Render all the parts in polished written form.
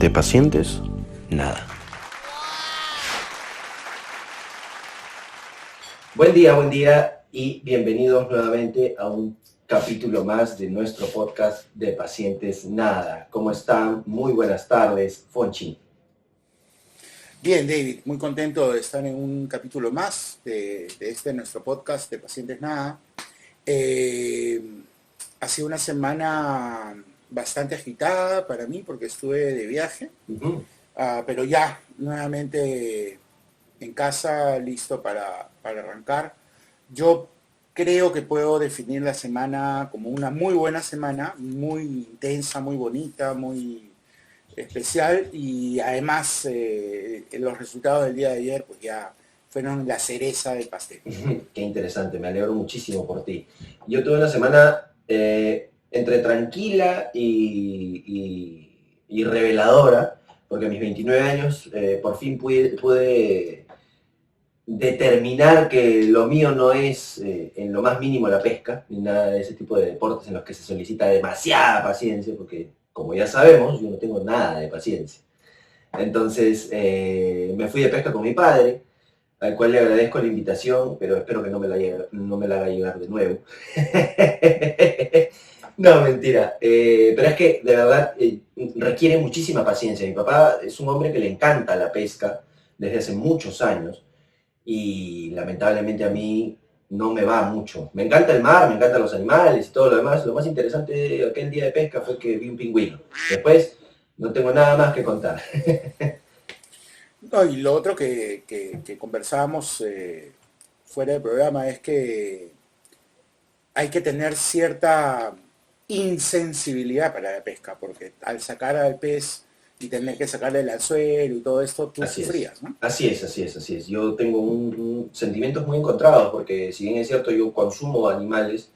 De pacientes, nada. Buen día y bienvenidos nuevamente a un capítulo más de nuestro podcast de Pacientes Nada. ¿Cómo están? Muy buenas tardes, Fonchi. Bien, David, muy contento de estar en un capítulo más de nuestro podcast de Pacientes Nada. Ha sido una semana bastante agitada para mí porque estuve de viaje, pero ya nuevamente en casa, listo para arrancar. Yo creo que puedo definir la semana como una muy buena semana, muy intensa, muy bonita, muy especial, y además los resultados del día de ayer pues ya fueron la cereza del pastel. Qué interesante, me alegro muchísimo por ti. Yo tuve una semana entre tranquila y reveladora, porque a mis 29 años por fin pude determinar que lo mío no es en lo más mínimo la pesca, ni nada de ese tipo de deportes en los que se solicita demasiada paciencia, porque como ya sabemos, yo no tengo nada de paciencia. Entonces me fui de pesca con mi padre, al cual le agradezco la invitación, pero espero que no me la haga llegar de nuevo. No, mentira. Pero es que de verdad requiere muchísima paciencia. Mi papá es un hombre que le encanta la pesca desde hace muchos años y lamentablemente a mí no me va mucho. Me encanta el mar, me encantan los animales y todo lo demás. Lo más interesante de aquel día de pesca fue que vi un pingüino. Después no tengo nada más que contar. No, y lo otro que conversábamos fuera del programa es que hay que tener cierta insensibilidad para la pesca, porque al sacar al pez y tener que sacarle el anzuelo y todo esto, tú sufrías, ¿no? Así es. Yo tengo sentimientos muy encontrados, porque si bien es cierto, yo consumo animales,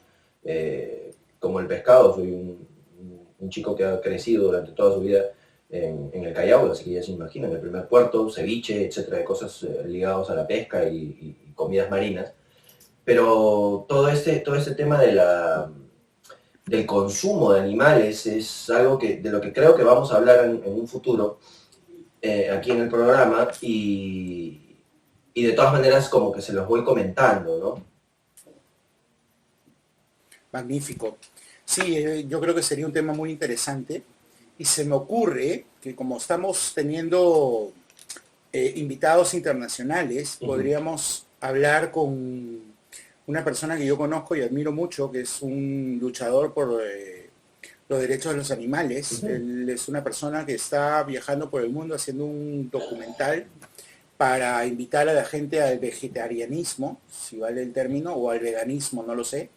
como el pescado, soy un chico que ha crecido durante toda su vida en el Callao, así que ya se imaginan, el primer puerto, ceviche, etcétera, de cosas ligados a la pesca y comidas marinas. Pero todo este tema del consumo de animales es algo de lo que creo que vamos a hablar en un futuro aquí en el programa y de todas maneras como que se los voy comentando, ¿no? Magnífico. Sí, yo creo que sería un tema muy interesante y se me ocurre que como estamos teniendo invitados internacionales, podríamos hablar con una persona que yo conozco y admiro mucho, que es un luchador por los derechos de los animales. Él es una persona que está viajando por el mundo haciendo un documental para invitar a la gente al vegetarianismo, si vale el término, o al veganismo, no lo sé.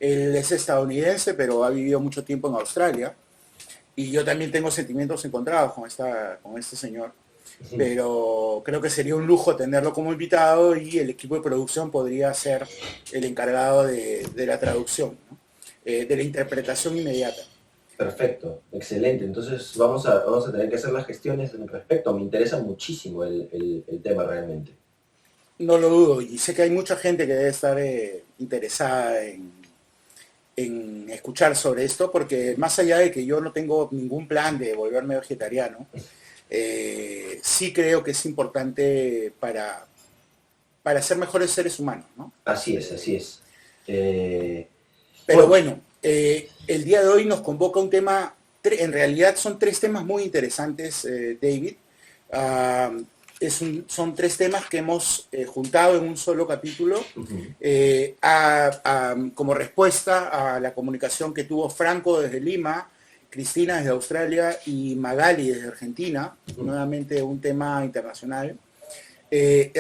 Él es estadounidense, pero ha vivido mucho tiempo en Australia, y yo también tengo sentimientos encontrados con este señor, pero creo que sería un lujo tenerlo como invitado y el equipo de producción podría ser el encargado de la traducción, ¿no? De la interpretación inmediata. Perfecto, excelente. Entonces vamos a tener que hacer las gestiones al respecto. Me interesa muchísimo el tema realmente. No lo dudo, y sé que hay mucha gente que debe estar interesada en escuchar sobre esto, porque más allá de que yo no tengo ningún plan de volverme vegetariano, sí creo que es importante para ser mejores seres humanos, ¿no? Así es. Pero bueno, el día de hoy nos convoca un tema, en realidad son tres temas muy interesantes, David. Son tres temas que hemos juntado en un solo capítulo como respuesta a la comunicación que tuvo Franco desde Lima, Cristina desde Australia y Magali desde Argentina, nuevamente un tema internacional.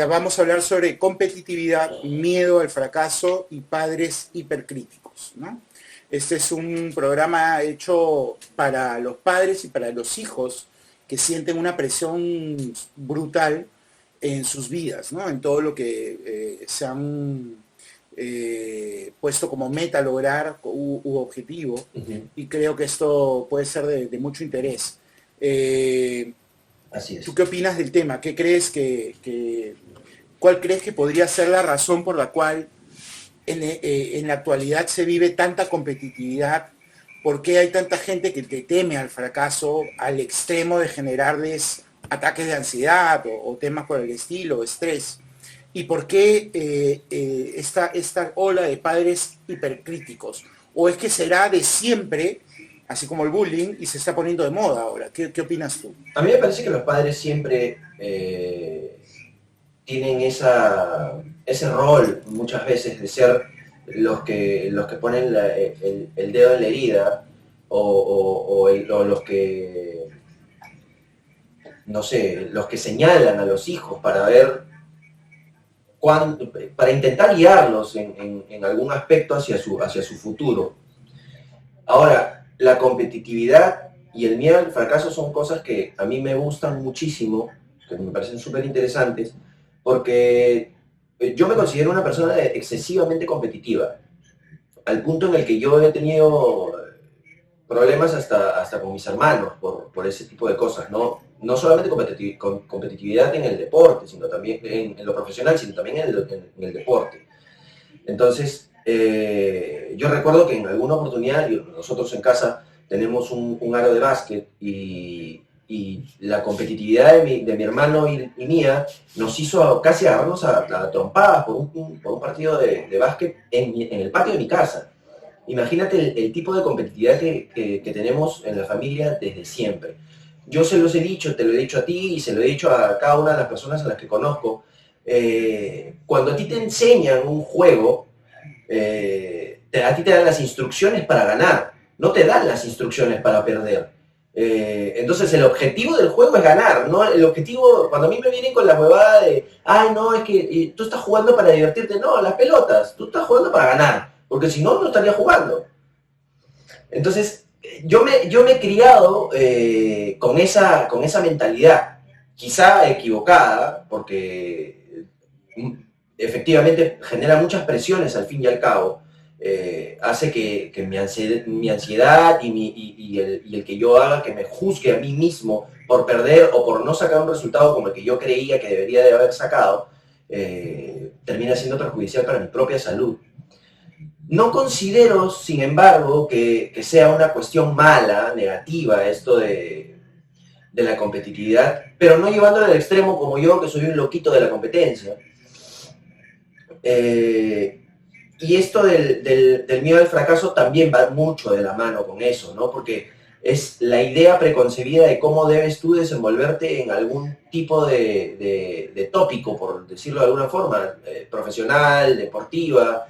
Vamos a hablar sobre competitividad, miedo al fracaso y padres hipercríticos, ¿no? Este es un programa hecho para los padres y para los hijos que sienten una presión brutal en sus vidas, ¿no? En todo lo que se han puesto como meta lograr u objetivo, y creo que esto puede ser de mucho interés. Así es. ¿Tú qué opinas del tema? ¿Qué crees cuál crees que podría ser la razón por la cual en la actualidad se vive tanta competitividad ¿Por qué hay tanta gente que teme al fracaso al extremo de generarles ataques de ansiedad o temas por el estilo, estrés? ¿Y por qué esta ola de padres hipercríticos? ¿O es que será de siempre, así como el bullying, y se está poniendo de moda ahora? ¿Qué opinas tú? A mí me parece que los padres siempre tienen ese rol muchas veces de ser los que ponen el dedo en la herida o los que, no sé, los que señalan a los hijos para ver para intentar guiarlos en algún aspecto hacia su futuro. Ahora, la competitividad y el miedo al fracaso son cosas que a mí me gustan muchísimo, que me parecen súper interesantes, porque yo me considero una persona excesivamente competitiva, al punto en el que yo he tenido problemas hasta con mis hermanos por ese tipo de cosas, ¿no? No solamente competitividad en el deporte, sino también en lo profesional, sino también en el deporte. Entonces, yo recuerdo que en alguna oportunidad, nosotros en casa tenemos un aro de básquet y la competitividad de mi hermano y mía nos hizo casi agarrarnos a trompadas por un partido de básquet en el patio de mi casa. Imagínate el tipo de competitividad que tenemos en la familia desde siempre. Yo se los he dicho, te lo he dicho a ti y se lo he dicho a cada una de las personas a las que conozco. Cuando a ti te enseñan un juego, a ti te dan las instrucciones para ganar, no te dan las instrucciones para perder. Entonces el objetivo del juego es ganar, ¿no? El objetivo, cuando a mí me vienen con la huevada de, ay, no, es que tú estás jugando para divertirte, no, las pelotas, tú estás jugando para ganar, porque si no, no estaría jugando. Entonces, yo me he criado con esa mentalidad, quizá equivocada, porque efectivamente genera muchas presiones al fin y al cabo, hace que mi ansiedad y el que yo haga que me juzgue a mí mismo por perder o por no sacar un resultado como el que yo creía que debería de haber sacado, termina siendo perjudicial para mi propia salud. No considero, sin embargo, que sea una cuestión mala, negativa, esto de la competitividad, pero no llevándolo al extremo como yo, que soy un loquito de la competencia. Y esto del miedo al fracaso también va mucho de la mano con eso, ¿no? Porque es la idea preconcebida de cómo debes tú desenvolverte en algún tipo de tópico, por decirlo de alguna forma, profesional, deportiva,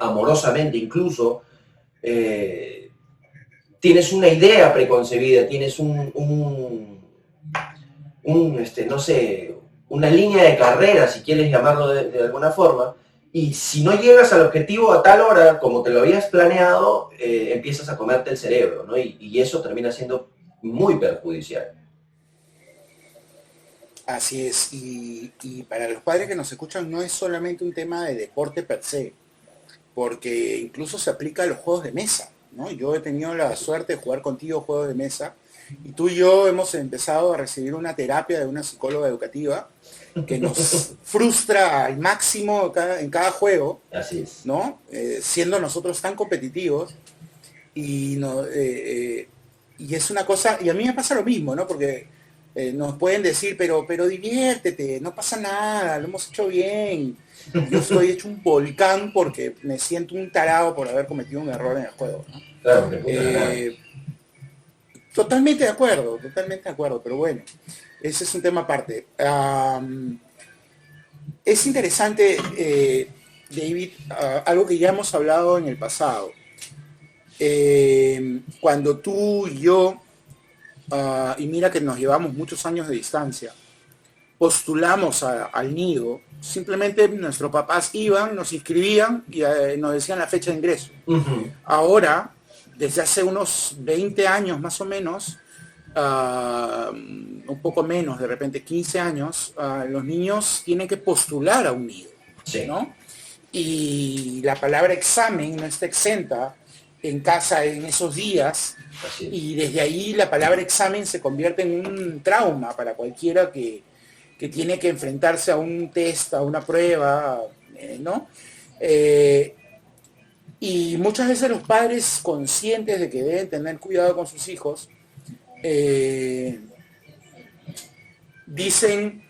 amorosamente incluso. Tienes una idea preconcebida, tienes no sé, una línea de carrera, si quieres llamarlo de alguna forma, y si no llegas al objetivo a tal hora, como te lo habías planeado, empiezas a comerte el cerebro, ¿no? Y eso termina siendo muy perjudicial. Así es, y para los padres que nos escuchan no es solamente un tema de deporte per se, porque incluso se aplica a los juegos de mesa, ¿no? Yo he tenido la suerte de jugar contigo juegos de mesa, y tú y yo hemos empezado a recibir una terapia de una psicóloga educativa que nos frustra al máximo en cada juego. Así es. ¿No? Siendo nosotros tan competitivos y, no, y es una cosa, y a mí me pasa lo mismo, ¿no? Porque nos pueden decir, pero diviértete, no pasa nada, lo hemos hecho bien. Yo estoy hecho un volcán porque me siento un tarado por haber cometido un error en el juego, ¿no? Claro, totalmente de acuerdo, pero bueno, ese es un tema aparte. Es interesante, David, algo que ya hemos hablado en el pasado. Cuando tú y yo, y mira que nos llevamos muchos años de distancia, postulamos al nido, simplemente nuestros papás iban, nos inscribían y nos decían la fecha de ingreso. Uh-huh. Ahora, desde hace unos 20 años más o menos, un poco menos, de repente 15 años, los niños tienen que postular a un nido, sí, ¿no? Y la palabra examen no está exenta en casa en esos días, y desde ahí la palabra examen se convierte en un trauma para cualquiera que tiene que enfrentarse a un test, a una prueba, ¿no? Y muchas veces los padres conscientes de que deben tener cuidado con sus hijos, dicen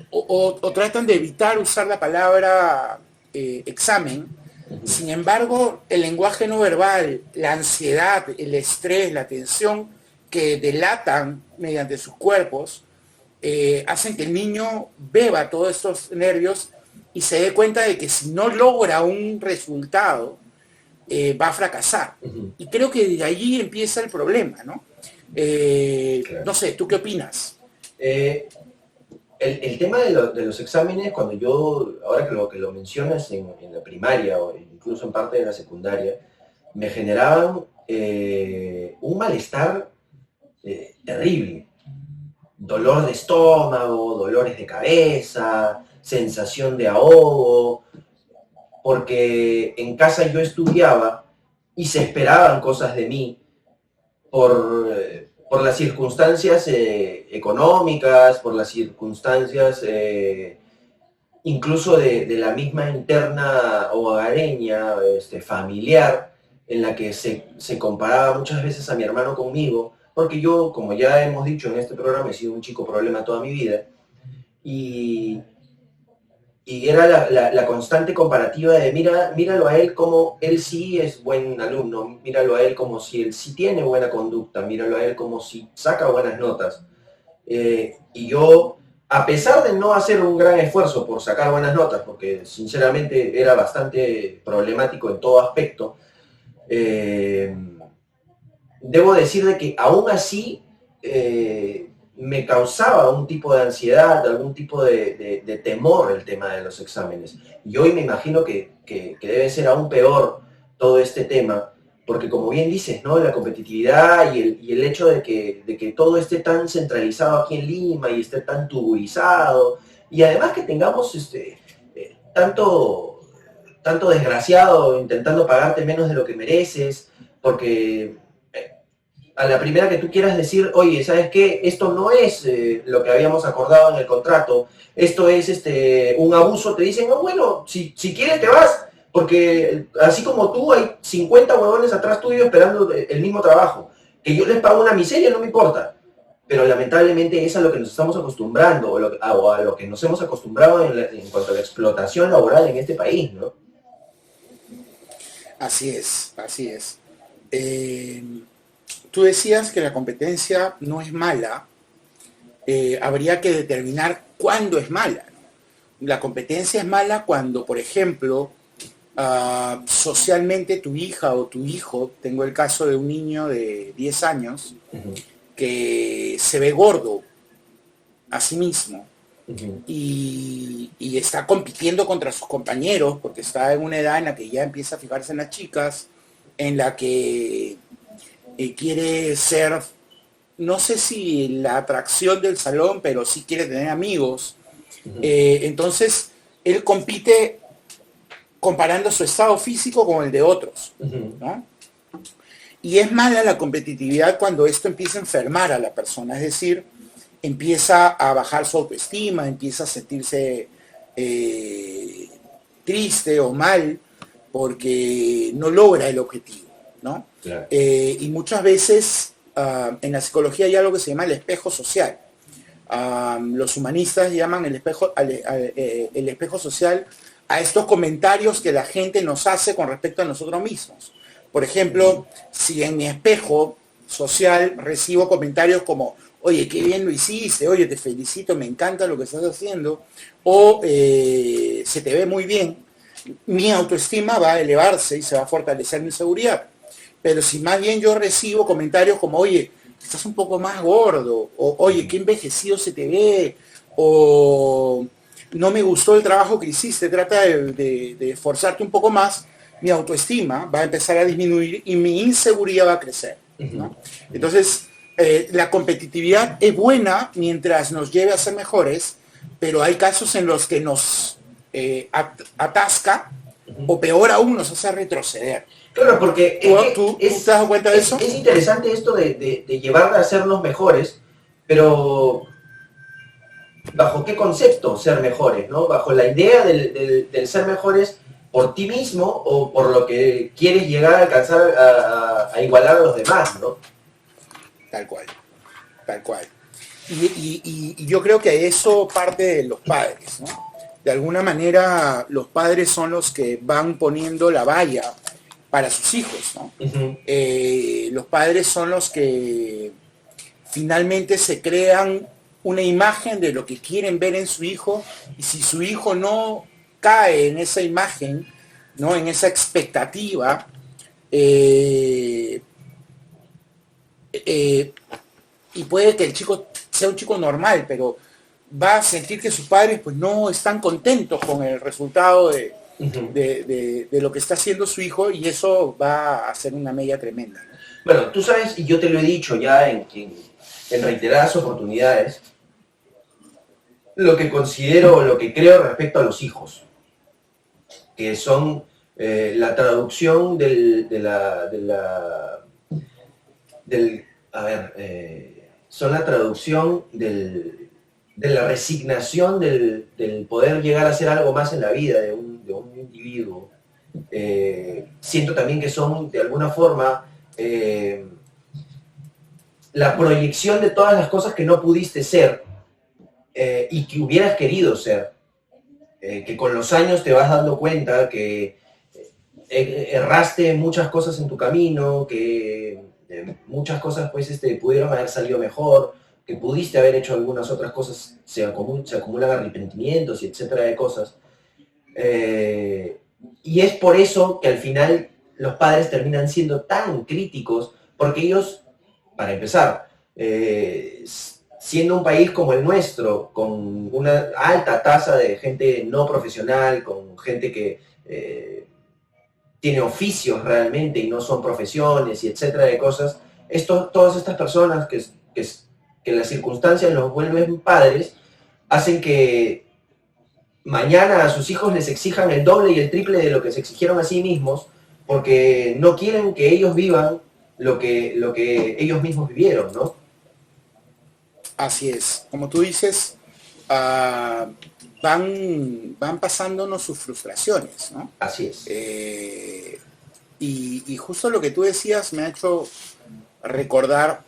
o tratan de evitar usar la palabra examen. Sin embargo, el lenguaje no verbal, la ansiedad, el estrés, la tensión que delatan mediante sus cuerpos, hacen que el niño beba todos estos nervios y se dé cuenta de que si no logra un resultado, va a fracasar. Y creo que de allí empieza el problema, ¿no? Claro. No sé, ¿tú qué opinas? El tema de los exámenes, cuando yo, ahora que lo mencionas en la primaria o incluso en parte de la secundaria, me generaban un malestar terrible. Dolor de estómago, dolores de cabeza, sensación de ahogo, porque en casa yo estudiaba y se esperaban cosas de mí por las circunstancias económicas, por las circunstancias incluso de la misma interna hogareña, familiar, en la que se comparaba muchas veces a mi hermano conmigo, porque yo, como ya hemos dicho en este programa, he sido un chico problema toda mi vida, y, y era la constante comparativa de míralo a él como él sí es buen alumno, míralo a él como si él sí tiene buena conducta, míralo a él como si saca buenas notas. Y yo, a pesar de no hacer un gran esfuerzo por sacar buenas notas, porque sinceramente era bastante problemático en todo aspecto, debo decir de que aún así me causaba un tipo de ansiedad, algún tipo de temor el tema de los exámenes. Y hoy me imagino que debe ser aún peor todo este tema, porque como bien dices, ¿no? La competitividad y el hecho de que todo esté tan centralizado aquí en Lima y esté tan tuburizado, y además que tengamos tanto desgraciado intentando pagarte menos de lo que mereces, porque a la primera que tú quieras decir, oye, ¿sabes qué? Esto no es lo que habíamos acordado en el contrato, esto es un abuso, te dicen, no, bueno, si quieres te vas, porque así como tú, hay 50 huevones atrás tuyo esperando el mismo trabajo, que yo les pago una miseria, no me importa, pero lamentablemente es a lo que nos estamos acostumbrando, o a lo que nos hemos acostumbrado en cuanto a la explotación laboral en este país, ¿no? Así es, así es. Tú decías que la competencia no es mala, habría que determinar cuándo es mala, ¿no? La competencia es mala cuando, por ejemplo, socialmente tu hija o tu hijo, tengo el caso de un niño de 10 años, que se ve gordo a sí mismo y está compitiendo contra sus compañeros porque está en una edad en la que ya empieza a fijarse en las chicas, en la que quiere ser, no sé si la atracción del salón, pero sí quiere tener amigos. Entonces, él compite comparando su estado físico con el de otros, ¿no? Y es mala la competitividad cuando esto empieza a enfermar a la persona, es decir, empieza a bajar su autoestima, empieza a sentirse triste o mal porque no logra el objetivo, ¿no? Claro. Y muchas veces en la psicología hay algo que se llama el espejo social. Los humanistas llaman el espejo social a estos comentarios que la gente nos hace con respecto a nosotros mismos. Por ejemplo, si en mi espejo social recibo comentarios como, oye, qué bien lo hiciste, oye, te felicito, me encanta lo que estás haciendo, o se te ve muy bien, mi autoestima va a elevarse y se va a fortalecer mi seguridad. Pero si más bien yo recibo comentarios como, oye, estás un poco más gordo, o oye, qué envejecido se te ve, o no me gustó el trabajo que hiciste, trata de esforzarte un poco más, mi autoestima va a empezar a disminuir y mi inseguridad va a crecer, ¿no? Entonces, la competitividad es buena mientras nos lleve a ser mejores, pero hay casos en los que nos atasca, o peor aún, nos hace retroceder. Claro, porque ¿Tú te has dado cuenta de eso? Es interesante esto de llevar a hacernos mejores, pero ¿bajo qué concepto ser mejores, no? Bajo la idea del ser mejores por ti mismo o por lo que quieres llegar a alcanzar a igualar a los demás, ¿no? Tal cual, tal cual. Y yo creo que eso parte de los padres, ¿no? De alguna manera los padres son los que van poniendo la valla para sus hijos, ¿no? Uh-huh. Los padres son los que finalmente se crean una imagen de lo que quieren ver en su hijo, y si su hijo no cae en esa imagen, ¿no? En esa expectativa, y puede que el chico sea un chico normal, pero va a sentir que sus padres pues no están contentos con el resultado de lo que está haciendo su hijo, y eso va a hacer una mella tremenda, ¿no? Bueno, tú sabes, y yo te lo he dicho ya en reiteradas oportunidades, lo que considero, lo que creo respecto a los hijos, que son la traducción son la traducción de la resignación del poder llegar a ser algo más en la vida de un individuo. Siento también que son, de alguna forma, la proyección de todas las cosas que no pudiste ser y que hubieras querido ser. Que con los años te vas dando cuenta que erraste muchas cosas en tu camino, que muchas cosas pues pudieron haber salido mejor, que pudiste haber hecho algunas otras cosas, se acumulan arrepentimientos y etcétera de cosas. Y es por eso que al final los padres terminan siendo tan críticos, porque ellos, para empezar, siendo un país como el nuestro, con una alta tasa de gente no profesional, con gente que tiene oficios realmente y no son profesiones y etcétera de cosas, todas estas personas que las circunstancias los vuelven padres, hacen que mañana a sus hijos les exijan el doble y el triple de lo que se exigieron a sí mismos, porque no quieren que ellos vivan lo que ellos mismos vivieron, ¿no? Así es. Como tú dices, van pasándonos sus frustraciones, ¿no? Así es. Y justo lo que tú decías me ha hecho recordar,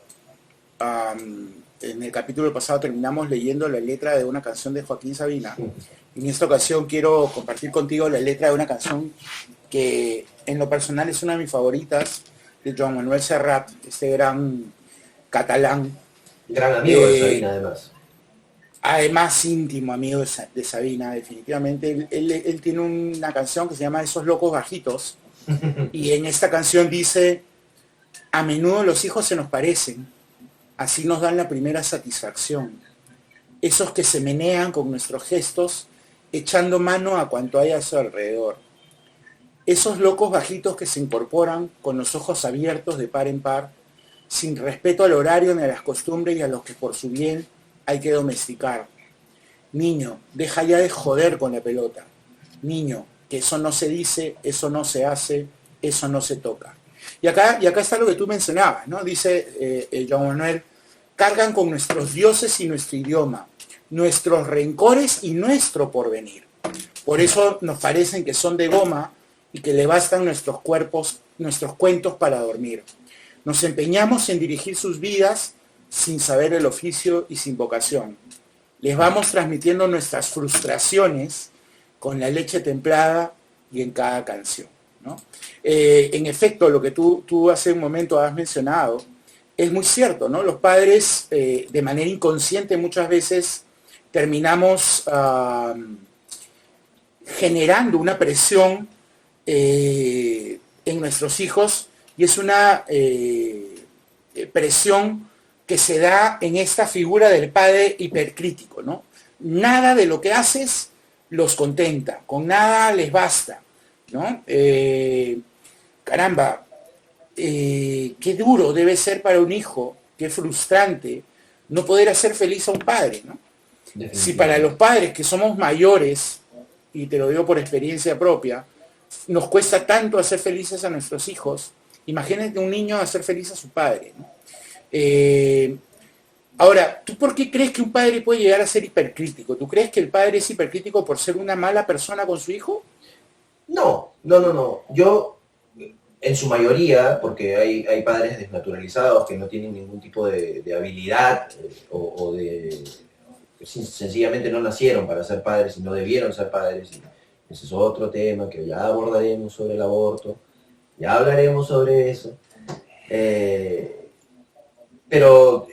en el capítulo pasado terminamos leyendo la letra de una canción de Joaquín Sabina. En esta ocasión quiero compartir contigo la letra de una canción que en lo personal es una de mis favoritas, de Joan Manuel Serrat, este gran catalán. Gran amigo de Sabina, además. Además, íntimo amigo de Sabina, definitivamente. Él tiene una canción que se llama Esos locos bajitos, y en esta canción dice: a menudo los hijos se nos parecen, así nos dan la primera satisfacción. Esos que se menean con nuestros gestos, echando mano a cuanto hay a su alrededor. Esos locos bajitos que se incorporan con los ojos abiertos de par en par, sin respeto al horario ni a las costumbres y a los que por su bien hay que domesticar. Niño, deja ya de joder con la pelota. Niño, que eso no se dice, eso no se hace, eso no se toca. Y acá está lo que tú mencionabas, ¿no? Dice Joan Manuel: cargan con nuestros dioses y nuestro idioma, nuestros rencores y nuestro porvenir. Por eso nos parecen que son de goma y que le bastan nuestros cuerpos, nuestros cuentos para dormir. Nos empeñamos en dirigir sus vidas sin saber el oficio y sin vocación. Les vamos transmitiendo nuestras frustraciones con la leche templada y en cada canción, ¿no? En efecto, lo que tú hace un momento has mencionado es muy cierto, ¿no? Los padres, de manera inconsciente muchas veces, terminamos generando una presión en nuestros hijos, y es una presión que se da en esta figura del padre hipercrítico, ¿no? Nada de lo que haces los contenta, con nada les basta, ¿no? Caramba, qué duro debe ser para un hijo, qué frustrante no poder hacer feliz a un padre, ¿no? Si para los padres que somos mayores, y te lo digo por experiencia propia, nos cuesta tanto hacer felices a nuestros hijos, imagínate un niño hacer feliz a su padre, ¿no? Ahora, ¿tú por qué crees que un padre puede llegar a ser hipercrítico? ¿Tú crees que el padre es hipercrítico por ser una mala persona con su hijo? No. Yo, en su mayoría, porque hay padres desnaturalizados que no tienen ningún tipo de habilidad o de que sencillamente no nacieron para ser padres y no debieron ser padres. Y ese es otro tema que ya abordaremos sobre el aborto, ya hablaremos sobre eso. Pero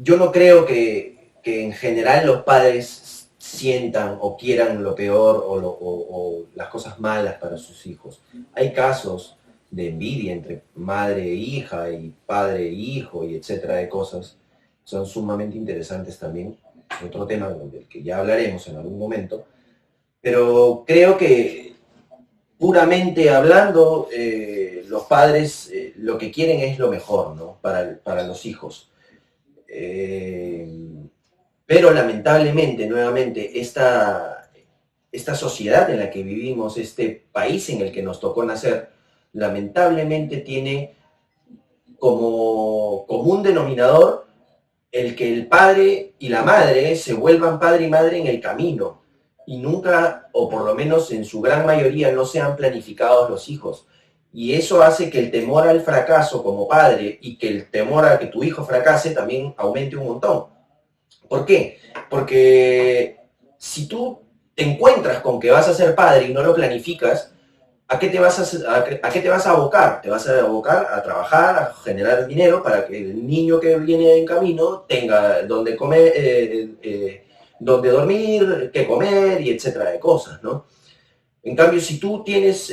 yo no creo que en general los padres sientan o quieran lo peor o las cosas malas para sus hijos. Hay casos de envidia entre madre e hija y padre e hijo y etcétera de cosas. Son sumamente interesantes también. Otro tema del que ya hablaremos en algún momento. Pero creo que puramente hablando, los padres lo que quieren es lo mejor, ¿no? Para los hijos. Pero lamentablemente, nuevamente, esta sociedad en la que vivimos, este país en el que nos tocó nacer, lamentablemente tiene como común denominador el que el padre y la madre se vuelvan padre y madre en el camino y nunca, o por lo menos en su gran mayoría, no sean planificados los hijos. Y eso hace que el temor al fracaso como padre y que el temor a que tu hijo fracase también aumente un montón. ¿Por qué? Porque si tú te encuentras con que vas a ser padre y no lo planificas, ¿a qué te vas a qué te vas a abocar? Te vas a abocar a trabajar, a generar dinero para que el niño que viene en camino tenga donde comer, donde dormir, qué comer y etcétera de cosas, ¿no? En cambio, si tú tienes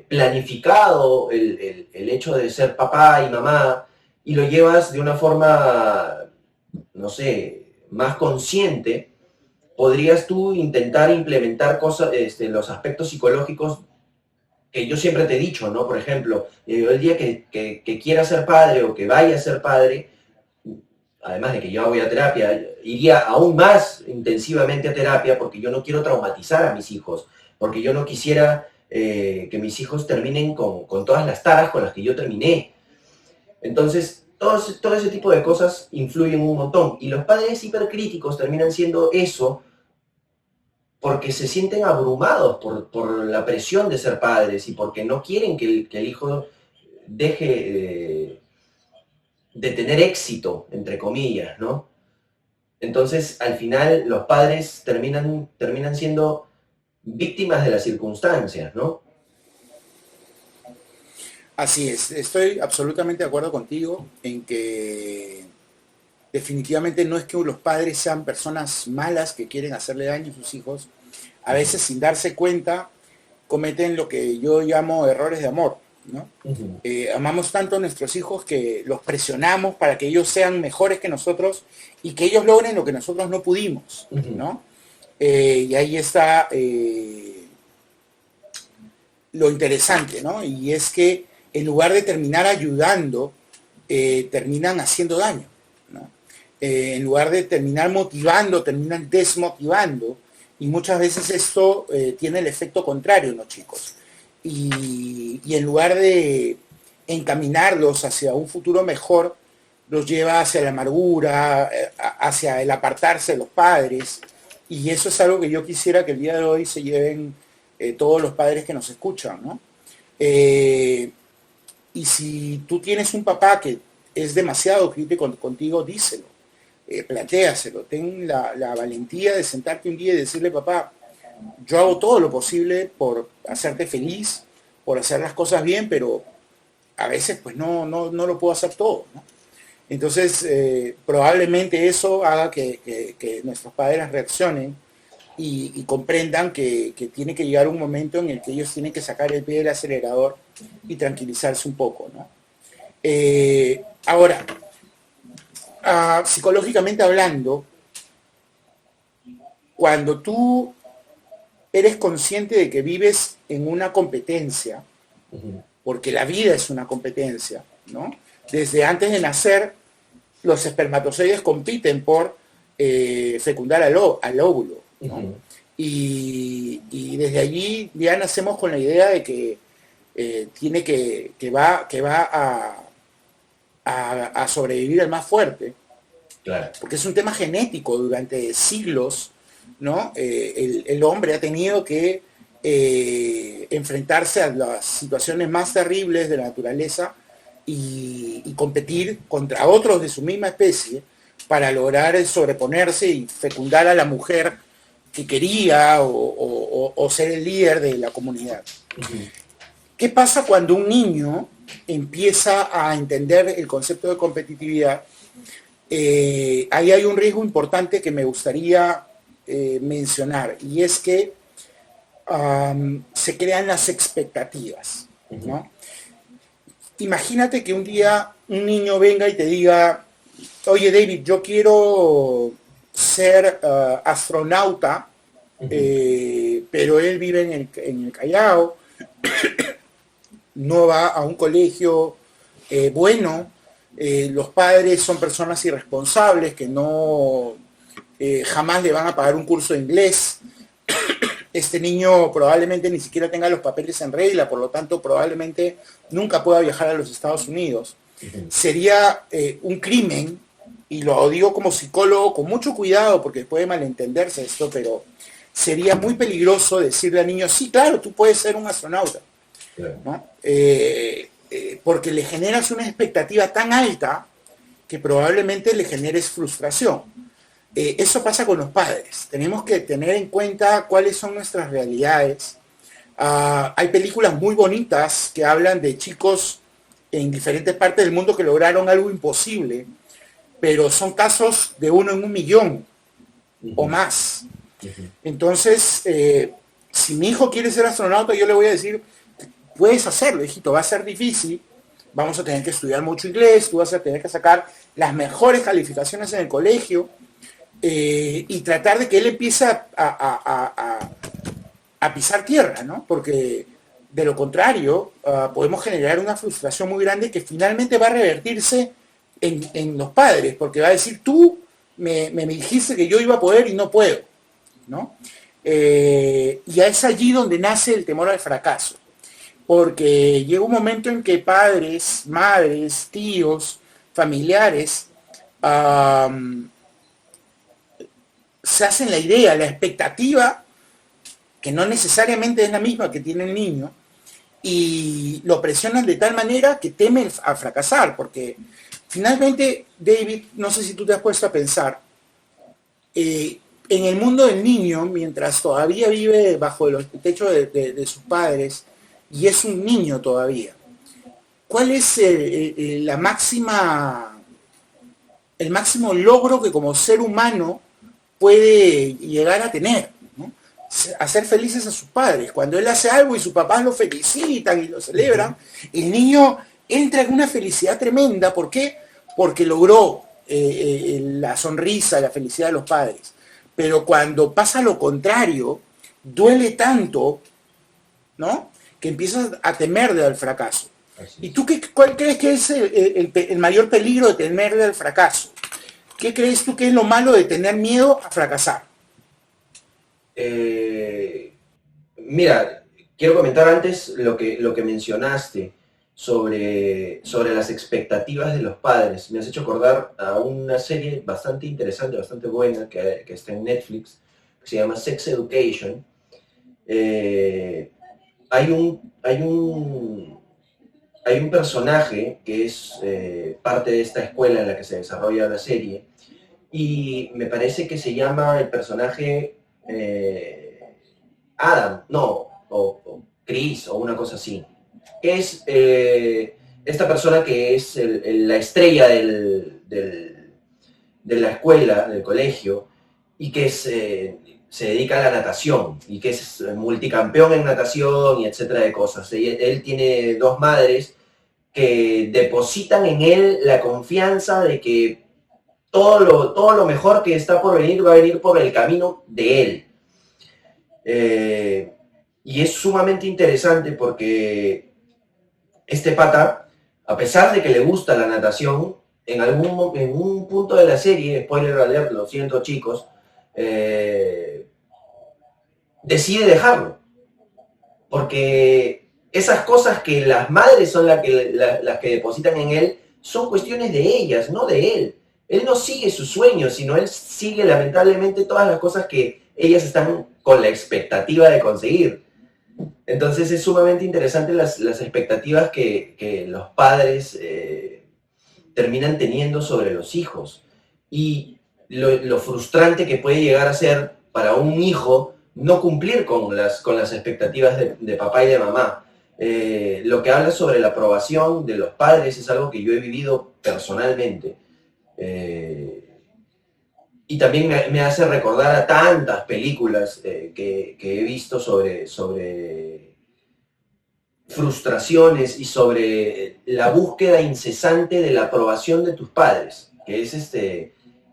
planificado el hecho de ser papá y mamá y lo llevas de una forma, no sé, más consciente, podrías tú intentar implementar cosas, los aspectos psicológicos que yo siempre te he dicho, ¿no? Por ejemplo, el día que quiera ser padre o que vaya a ser padre, además de que yo voy a terapia, iría aún más intensivamente a terapia porque yo no quiero traumatizar a mis hijos, porque yo no quisiera que mis hijos terminen con todas las taras con las que yo terminé. Entonces, todo ese tipo de cosas influyen un montón. Y los padres hipercríticos terminan siendo eso porque se sienten abrumados por la presión de ser padres y porque no quieren que el hijo deje de tener éxito, entre comillas, ¿no? Entonces, al final, los padres terminan siendo víctimas de las circunstancias, ¿no? Así es, estoy absolutamente de acuerdo contigo en que definitivamente no es que los padres sean personas malas que quieren hacerle daño a sus hijos. A veces sin darse cuenta cometen lo que yo llamo errores de amor, ¿no? Amamos tanto a nuestros hijos que los presionamos para que ellos sean mejores que nosotros y que ellos logren lo que nosotros no pudimos, ¿no? Y ahí está lo interesante, ¿no? Y es que en lugar de terminar ayudando, terminan haciendo daño, ¿no? En lugar de terminar motivando, terminan desmotivando, y muchas veces esto tiene el efecto contrario en los chicos. Y en lugar de encaminarlos hacia un futuro mejor, los lleva hacia la amargura, hacia el apartarse de los padres, y eso es algo que yo quisiera que el día de hoy se lleven todos los padres que nos escuchan, ¿no? Y si tú tienes un papá que es demasiado crítico contigo, díselo, plantéaselo, ten la valentía de sentarte un día y decirle, papá, yo hago todo lo posible por hacerte feliz, por hacer las cosas bien, pero a veces pues no lo puedo hacer todo, ¿no? Entonces, probablemente eso haga que nuestros padres reaccionen y comprendan que tiene que llegar un momento en el que ellos tienen que sacar el pie del acelerador y tranquilizarse un poco, ¿no? Ahora, psicológicamente hablando, cuando tú eres consciente de que vives en una competencia, porque la vida es una competencia, ¿no? Desde antes de nacer, los espermatozoides compiten por fecundar al óvulo, ¿no? Y desde allí ya nacemos con la idea de que va a sobrevivir el más fuerte. Claro. Porque es un tema genético. Durante siglos, ¿no? El hombre ha tenido que enfrentarse a las situaciones más terribles de la naturaleza y competir contra otros de su misma especie para lograr sobreponerse y fecundar a la mujer que quería o ser el líder de la comunidad. ¿Qué pasa cuando un niño empieza a entender el concepto de competitividad? Ahí hay un riesgo importante que me gustaría mencionar, y es que se crean las expectativas, ¿no? Imagínate que un día un niño venga y te diga, oye David, yo quiero ser astronauta, pero él vive en el Callao, no va a un colegio bueno, los padres son personas irresponsables que no jamás le van a pagar un curso de inglés. Este niño probablemente ni siquiera tenga los papeles en regla, por lo tanto probablemente nunca pueda viajar a los Estados Unidos. Sería un crimen, y lo digo como psicólogo con mucho cuidado porque puede malentenderse esto, pero sería muy peligroso decirle al niño, sí, claro, tú puedes ser un astronauta, ¿no? Porque le generas una expectativa tan alta que probablemente le generes frustración. Eso pasa con los padres. Tenemos que tener en cuenta cuáles son nuestras realidades. Hay películas muy bonitas que hablan de chicos en diferentes partes del mundo que lograron algo imposible, pero son casos de 1 en 1.000.000 o más. Entonces, si mi hijo quiere ser astronauta, yo le voy a decir, puedes hacerlo, hijito, va a ser difícil, vamos a tener que estudiar mucho inglés, tú vas a tener que sacar las mejores calificaciones en el colegio, y tratar de que él empiece a pisar tierra, ¿no? Porque de lo contrario podemos generar una frustración muy grande que finalmente va a revertirse en los padres, porque va a decir, tú me dijiste que yo iba a poder y no puedo, ¿no? Y es allí donde nace el temor al fracaso, porque llega un momento en que padres, madres, tíos, familiares se hacen la idea, la expectativa, que no necesariamente es la misma que tiene el niño, y lo presionan de tal manera que teme a fracasar, porque finalmente, David, no sé si tú te has puesto a pensar, en el mundo del niño, mientras todavía vive bajo el techo de sus padres, y es un niño todavía, ¿cuál es el máximo logro que como ser humano puede llegar a tener, ¿no? Hacer felices a sus padres? Cuando él hace algo y sus papás lo felicitan y lo celebran, el niño entra en una felicidad tremenda. ¿Por qué? Porque logró la sonrisa, la felicidad de los padres. Pero cuando pasa lo contrario, duele tanto, ¿no?, que empiezas a temer del fracaso. ¿Y tú cuál crees que es el mayor peligro de temer del fracaso? ¿Qué crees tú que es lo malo de tener miedo a fracasar? Mira, quiero comentar antes lo que mencionaste sobre las expectativas de los padres. Me has hecho acordar a una serie bastante interesante, bastante buena, que está en Netflix, que se llama Sex Education. Hay un personaje que es parte de esta escuela en la que se desarrolla la serie, y me parece que se llama el personaje Adam, no, o Chris, o una cosa así, que es esta persona que es la estrella de la escuela, del colegio, y que se dedica a la natación, y que es multicampeón en natación, y etcétera de cosas. Él tiene 2 madres que depositan en él la confianza de que todo lo mejor que está por venir va a venir por el camino de él. Y es sumamente interesante porque este pata, a pesar de que le gusta la natación, en un punto de la serie, spoiler alert, lo siento chicos, decide dejarlo. Porque esas cosas que las madres son las que depositan en él, son cuestiones de ellas, no de él. Él no sigue sus sueños, sino él sigue lamentablemente todas las cosas que ellas están con la expectativa de conseguir. Entonces es sumamente interesante las expectativas que los padres terminan teniendo sobre los hijos. Y lo frustrante que puede llegar a ser para un hijo no cumplir con las expectativas de papá y de mamá. Lo que habla sobre la aprobación de los padres es algo que yo he vivido personalmente. Y también me hace recordar a tantas películas que he visto sobre frustraciones y sobre la búsqueda incesante de la aprobación de tus padres, que es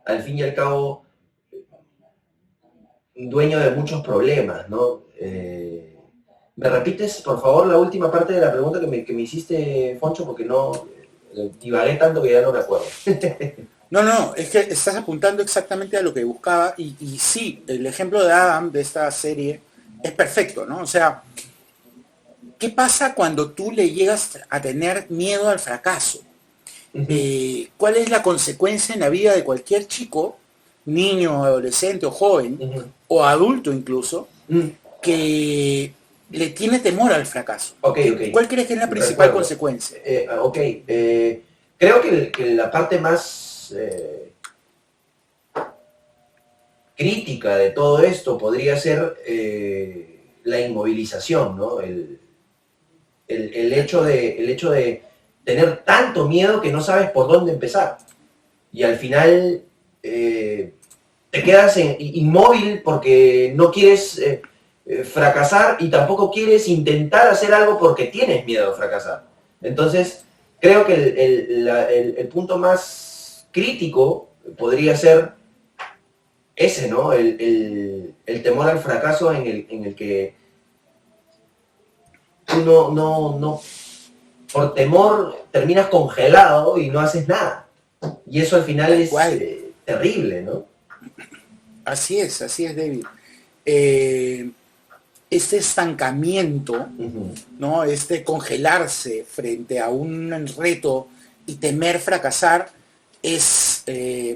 al fin y al cabo dueño de muchos problemas, ¿no? ¿Me repites, por favor, la última parte de la pregunta que me hiciste, Foncho? Porque no divagué tanto que ya no me acuerdo. No, es que estás apuntando exactamente a lo que buscaba y sí, el ejemplo de Adam de esta serie es perfecto, ¿no? O sea, ¿qué pasa cuando tú le llegas a tener miedo al fracaso? ¿Cuál es la consecuencia en la vida de cualquier chico, niño, adolescente o joven, o adulto incluso, que le tiene temor al fracaso? Ok. ¿Cuál crees que es la principal consecuencia? Creo que la parte más crítica de todo esto podría ser la inmovilización, ¿no? El hecho de tener tanto miedo que no sabes por dónde empezar. Y al final te quedas inmóvil porque no quieres fracasar y tampoco quieres intentar hacer algo porque tienes miedo a fracasar. Entonces, creo que el punto más crítico podría ser ese, ¿no? El temor al fracaso en el que tú no, por temor terminas congelado y no haces nada. Y eso al final es terrible, ¿no? Así es, David. Este estancamiento, ¿no? Este congelarse frente a un reto y temer fracasar es,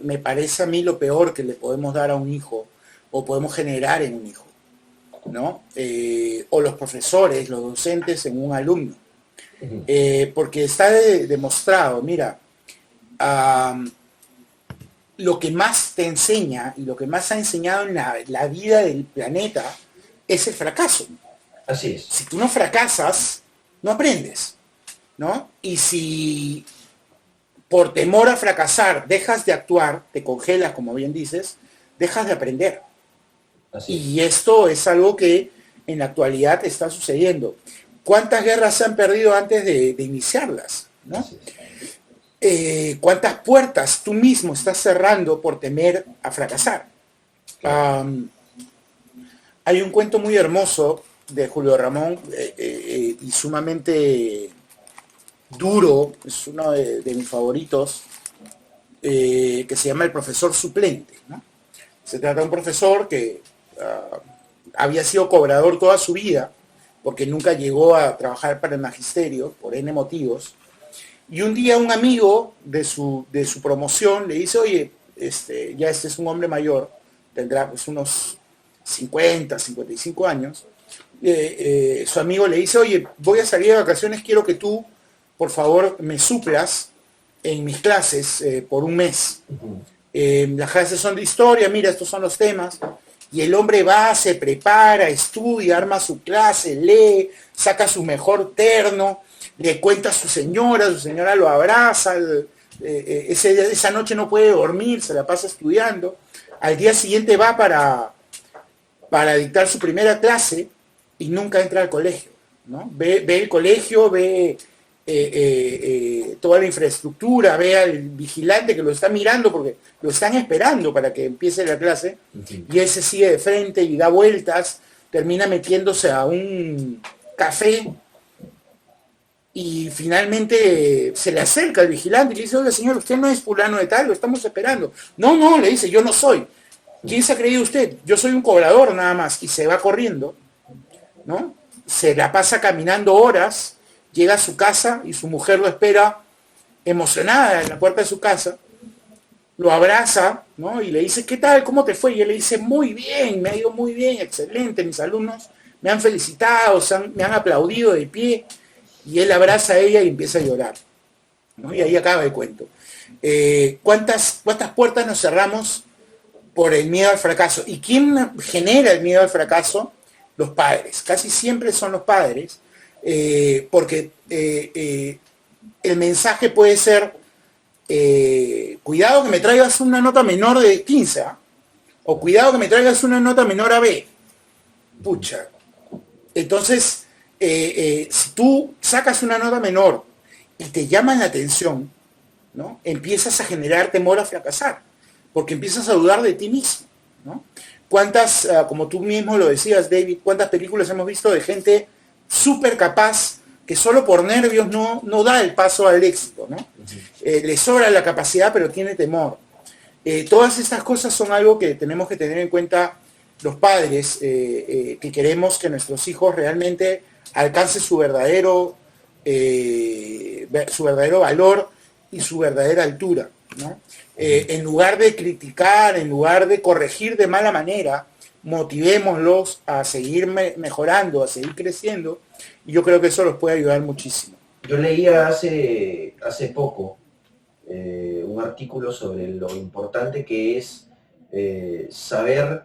me parece a mí, lo peor que le podemos dar a un hijo o podemos generar en un hijo, ¿no? O los profesores, los docentes en un alumno. Porque está demostrado, mira, lo que más te enseña y lo que más ha enseñado en la vida del planeta es el fracaso. Así es. Si tú no fracasas, no aprendes, ¿no? Y si por temor a fracasar dejas de actuar, te congelas, como bien dices, dejas de aprender. Así es. Y esto es algo que en la actualidad está sucediendo. ¿Cuántas guerras se han perdido antes de iniciarlas, ¿no? ¿Cuántas puertas tú mismo estás cerrando por temer a fracasar? Hay un cuento muy hermoso de Julio Ramón y sumamente duro, es uno de mis favoritos, que se llama El profesor suplente, ¿no? Se trata de un profesor que había sido cobrador toda su vida, porque nunca llegó a trabajar para el magisterio, por N motivos, y un día un amigo de su promoción le dice, oye, ya este es un hombre mayor, tendrá pues unos 50, 55 años, su amigo le dice, oye, voy a salir de vacaciones, quiero que tú, por favor, me suplas en mis clases por un mes. Las clases son de historia, mira, estos son los temas. Y el hombre va, se prepara, estudia, arma su clase, lee, saca su mejor terno, le cuenta a su señora lo abraza, esa noche no puede dormir, se la pasa estudiando. Al día siguiente va para dictar su primera clase y nunca entra al colegio, ¿no? Ve el colegio, ve toda la infraestructura, ve al vigilante que lo está mirando porque lo están esperando para que empiece la clase, y él se sigue de frente y da vueltas, termina metiéndose a un café y finalmente se le acerca el vigilante y le dice, oiga señor, usted no es fulano de tal, lo estamos esperando. No, le dice, yo no soy. ¿Quién se ha creído usted? Yo soy un cobrador nada más. Y se va corriendo, ¿no? Se la pasa caminando horas, llega a su casa y su mujer lo espera emocionada en la puerta de su casa, lo abraza, ¿no? Y le dice, ¿qué tal? ¿Cómo te fue? Y él le dice, muy bien, me ha ido muy bien, excelente, mis alumnos me han felicitado, me han aplaudido de pie, y él abraza a ella y empieza a llorar, ¿no? Y ahí acaba el cuento. ¿Cuántas puertas nos cerramos por el miedo al fracaso? ¿Y quién genera el miedo al fracaso? Los padres. Casi siempre son los padres, porque el mensaje puede ser, cuidado que me traigas una nota menor de 15, ¿eh? O cuidado que me traigas una nota menor a B. Pucha. Entonces, si tú sacas una nota menor y te llaman la atención, ¿no? Empiezas a generar temor a fracasar, porque empiezas a dudar de ti mismo, ¿no? ¿Cuántas, como tú mismo lo decías, David, cuántas películas hemos visto de gente súper capaz que solo por nervios no da el paso al éxito, ¿no? Le sobra la capacidad, pero tiene temor. Todas estas cosas son algo que tenemos que tener en cuenta los padres, que queremos que nuestros hijos realmente alcancen su verdadero valor y su verdadera altura, ¿no? En lugar de criticar, en lugar de corregir de mala manera, motivémoslos a seguir mejorando, a seguir creciendo, y yo creo que eso los puede ayudar muchísimo. Yo leía hace poco un artículo sobre lo importante que es saber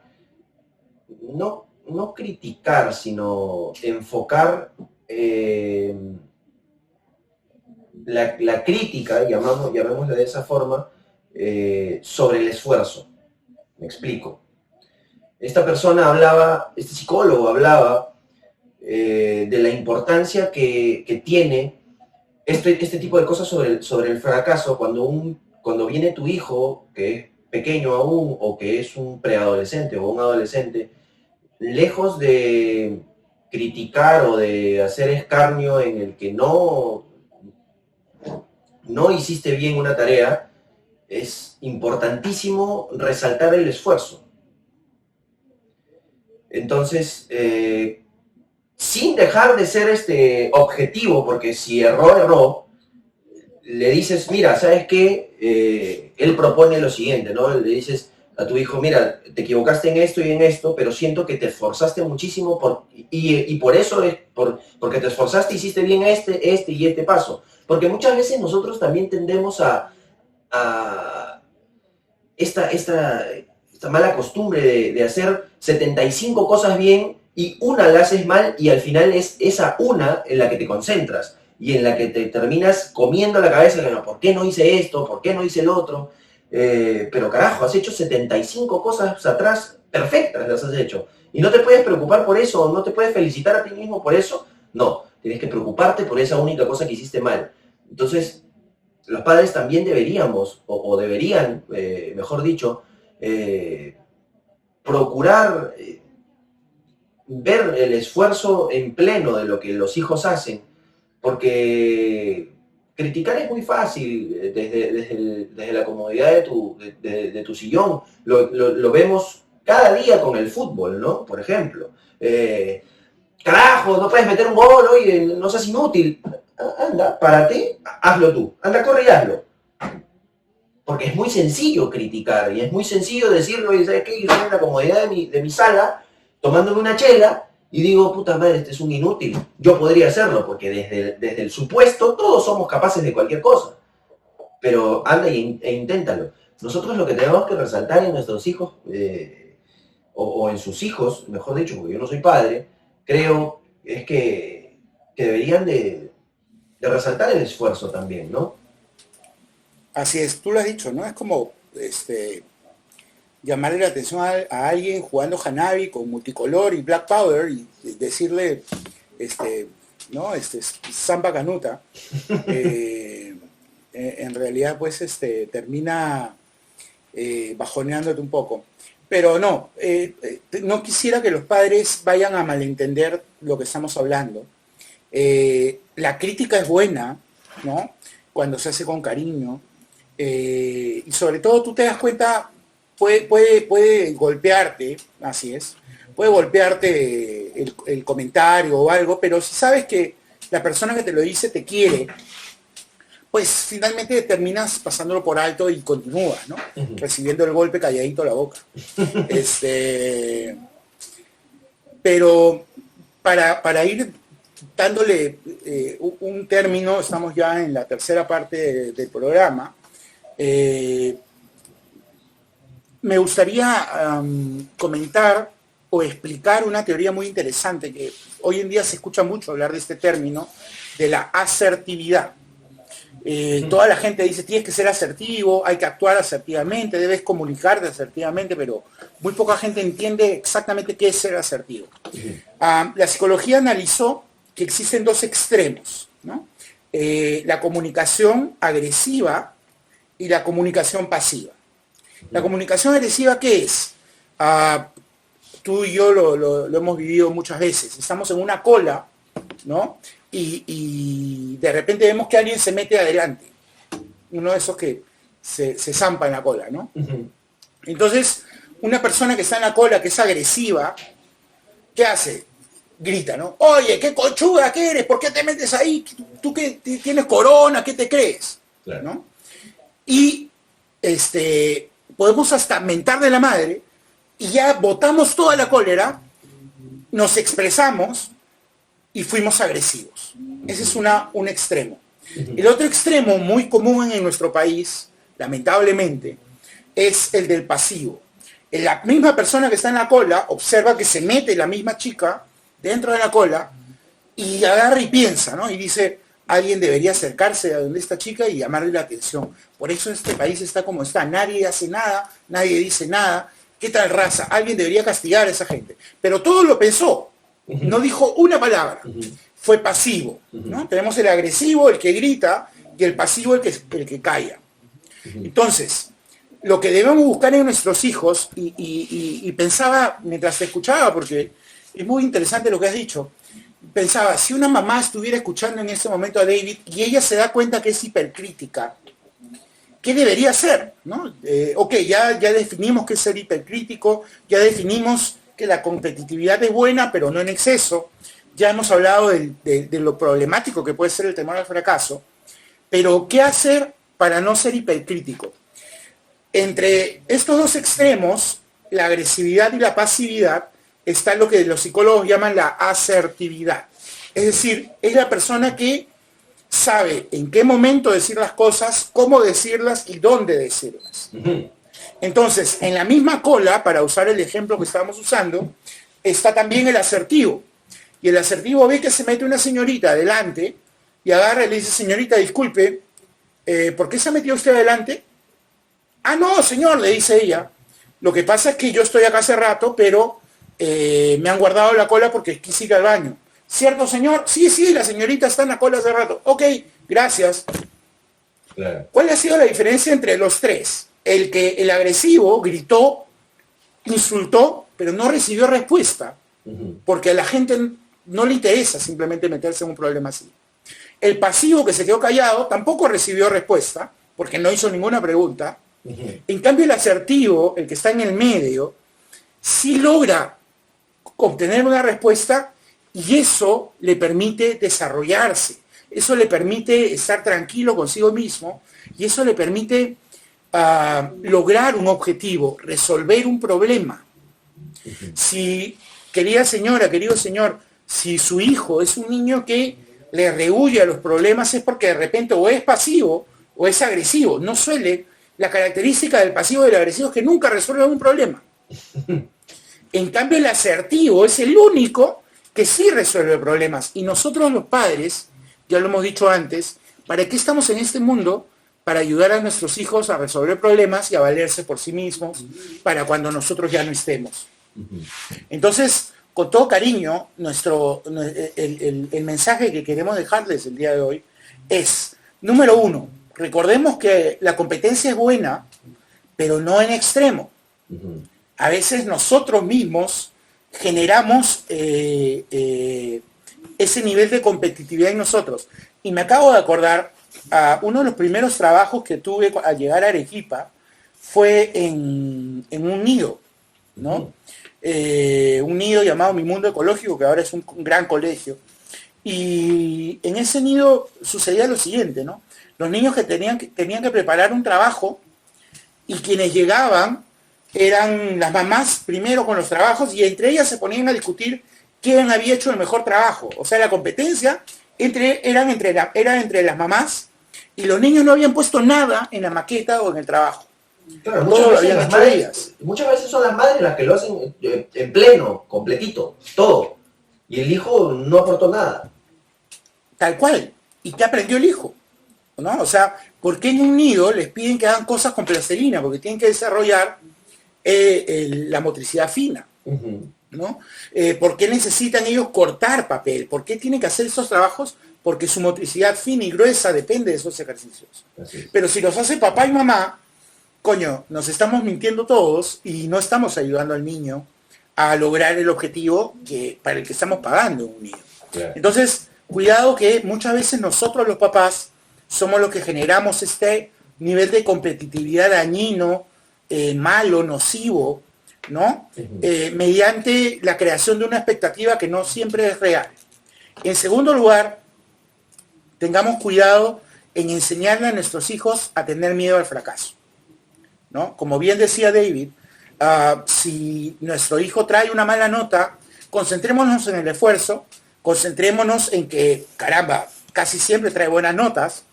no criticar, sino enfocar la crítica, llamémosle de esa forma, sobre el esfuerzo. Me explico. Esta persona hablaba, este psicólogo hablaba de la importancia que tiene este tipo de cosas sobre el fracaso cuando viene tu hijo, que es pequeño aún, o que es un preadolescente o un adolescente, lejos de criticar o de hacer escarnio en el que no hiciste bien una tarea, es importantísimo resaltar el esfuerzo. Entonces, sin dejar de ser objetivo, porque si erró, le dices, mira, ¿sabes qué? Él propone lo siguiente, ¿no? Le dices a tu hijo, mira, te equivocaste en esto y en esto, pero siento que te esforzaste muchísimo y por eso, porque te esforzaste, hiciste bien este y este paso. Porque muchas veces nosotros también tendemos a esta mala costumbre de hacer 75 cosas bien y una la haces mal, y al final es esa una en la que te concentras y en la que te terminas comiendo la cabeza, bueno, ¿por qué no hice esto? ¿Por qué no hice el otro? Pero carajo, has hecho 75 cosas atrás perfectas, las has hecho. Y no te puedes preocupar por eso, no te puedes felicitar a ti mismo por eso. No, tienes que preocuparte por esa única cosa que hiciste mal. Entonces, los padres también deberíamos, o deberían, mejor dicho, procurar ver el esfuerzo en pleno de lo que los hijos hacen, porque criticar es muy fácil desde la comodidad de tu sillón. Lo vemos cada día con el fútbol, ¿no? Por ejemplo. Carajo, no puedes meter un gol hoy, no seas inútil. Anda, párate, hazlo tú. Anda, corre y hazlo. Porque es muy sencillo criticar y es muy sencillo decirlo, y ¿sabes qué? Yo estoy en la comodidad de mi sala, tomándome una chela, y digo, puta madre, este es un inútil. Yo podría hacerlo, porque desde el supuesto todos somos capaces de cualquier cosa. Pero anda e inténtalo. Nosotros lo que tenemos que resaltar en nuestros hijos, o en sus hijos, mejor dicho, porque yo no soy padre, creo, es que deberían de resaltar el esfuerzo también, ¿no? Así es, tú lo has dicho, ¿no? Es como llamarle la atención a alguien jugando Hanabi con multicolor y black powder y decirle, ¿no? Samba canuta. En realidad, pues, termina bajoneándote un poco. Pero no, no quisiera que los padres vayan a malentender lo que estamos hablando. La crítica es buena, ¿no? Cuando se hace con cariño. Y sobre todo tú te das cuenta, puede golpearte, así es, puede golpearte el comentario o algo, pero si sabes que la persona que te lo dice te quiere, pues finalmente terminas pasándolo por alto y continúas, ¿no? Uh-huh. Recibiendo el golpe calladito a la boca. Pero para ir dándole un término, estamos ya en la tercera parte del programa, me gustaría comentar o explicar una teoría muy interesante que hoy en día se escucha mucho hablar de este término, de la asertividad. Toda la gente dice, tienes que ser asertivo, hay que actuar asertivamente, debes comunicarte asertivamente, pero muy poca gente entiende exactamente qué es ser asertivo. La psicología analizó que existen dos extremos, ¿no? La comunicación agresiva y la comunicación pasiva. La comunicación agresiva, ¿qué es? Tú y yo lo hemos vivido muchas veces. Estamos en una cola, ¿no? Y de repente vemos que alguien se mete adelante. Uno de esos que se zampa en la cola, ¿no? Entonces, una persona que está en la cola, que es agresiva, ¿qué hace? Grita, ¿no? Oye, qué conchuda que eres, ¿por qué te metes ahí? ¿Tú que tienes corona? ¿Qué te crees? Claro. ¿No? Y podemos hasta mentar de la madre y ya botamos toda la cólera, nos expresamos y fuimos agresivos. Ese es un extremo. El otro extremo muy común en nuestro país, lamentablemente, es el del pasivo. La misma persona que está en la cola observa que se mete la misma chica dentro de la cola y agarra y piensa, ¿no? Y dice, alguien debería acercarse a donde esta chica y llamarle la atención. Por eso este país está como está. Nadie hace nada, nadie dice nada. ¿Qué tal raza? Alguien debería castigar a esa gente. Pero todo lo pensó. No dijo una palabra. Fue pasivo, ¿no? Tenemos el agresivo, el que grita, y el pasivo, el que calla. Entonces, lo que debemos buscar en nuestros hijos, y pensaba mientras te escuchaba, porque es muy interesante lo que has dicho, pensaba, si una mamá estuviera escuchando en ese momento a David y ella se da cuenta que es hipercrítica, ¿qué debería hacer? ¿No? Ok, ya definimos qué es ser hipercrítico, ya definimos que la competitividad es buena, pero no en exceso. Ya hemos hablado de lo problemático que puede ser el temor al fracaso. Pero, ¿qué hacer para no ser hipercrítico? Entre estos dos extremos, la agresividad y la pasividad, está lo que los psicólogos llaman la asertividad. Es decir, es la persona que sabe en qué momento decir las cosas, cómo decirlas y dónde decirlas. Entonces, en la misma cola, para usar el ejemplo que estábamos usando, está también el asertivo. Y el asertivo ve que se mete una señorita adelante y agarra y le dice, señorita, disculpe, ¿por qué se ha metido usted adelante? Ah, no, señor, le dice ella. Lo que pasa es que yo estoy acá hace rato, pero me han guardado la cola porque quise ir al baño. ¿Cierto, señor? Sí, la señorita está en la cola hace rato. Ok, gracias. Claro. ¿Cuál ha sido la diferencia entre los tres? El agresivo gritó, insultó, pero no recibió respuesta, porque a la gente no le interesa simplemente meterse en un problema así. El pasivo, que se quedó callado, tampoco recibió respuesta, porque no hizo ninguna pregunta. En cambio, el asertivo, el que está en el medio, sí logra obtener una respuesta y eso le permite desarrollarse, eso le permite estar tranquilo consigo mismo y eso le permite lograr un objetivo, resolver un problema. Si, querida señora, querido señor, si su hijo es un niño que le rehuye a los problemas es porque de repente o es pasivo o es agresivo. No suele, la característica del pasivo y del agresivo es que nunca resuelve un problema. En cambio, el asertivo es el único que sí resuelve problemas. Y nosotros los padres, ya lo hemos dicho antes, ¿para qué estamos en este mundo? Para ayudar a nuestros hijos a resolver problemas y a valerse por sí mismos para cuando nosotros ya no estemos. Entonces, con todo cariño, el mensaje que queremos dejarles el día de hoy es, número uno, recordemos que la competencia es buena, pero no en extremo. A veces nosotros mismos generamos ese nivel de competitividad en nosotros. Y me acabo de acordar, uno de los primeros trabajos que tuve al llegar a Arequipa fue en un nido, ¿no? Un nido llamado Mi Mundo Ecológico, que ahora es un gran colegio. Y en ese nido sucedía lo siguiente, ¿no? Los niños que tenían que preparar un trabajo y quienes llegaban eran las mamás primero con los trabajos y entre ellas se ponían a discutir quién había hecho el mejor trabajo. O sea, la competencia era entre las mamás y los niños no habían puesto nada en la maqueta o en el trabajo. Claro, Todo lo habían hecho ellas. muchas veces son las madres las que lo hacen en pleno, completito, todo. Y el hijo no aportó nada. Tal cual. ¿Y qué aprendió el hijo? ¿No? O sea, ¿por qué en un nido les piden que hagan cosas con plastilina? Porque tienen que desarrollar la motricidad fina. ¿No? ¿Por qué necesitan ellos cortar papel? ¿Por qué tienen que hacer esos trabajos? Porque su motricidad fina y gruesa depende de esos ejercicios. Pero si los hace papá y mamá, coño, nos estamos mintiendo todos y no estamos ayudando al niño a lograr el objetivo para el que estamos pagando un niño. Claro. Entonces, cuidado que muchas veces nosotros los papás somos los que generamos este nivel de competitividad dañino, malo, nocivo, ¿no? Mediante la creación de una expectativa que no siempre es real. En segundo lugar, tengamos cuidado en enseñarle a nuestros hijos a tener miedo al fracaso, ¿no? Como bien decía David, si nuestro hijo trae una mala nota, concentrémonos en el esfuerzo, concentrémonos en que, caramba, casi siempre trae buenas notas,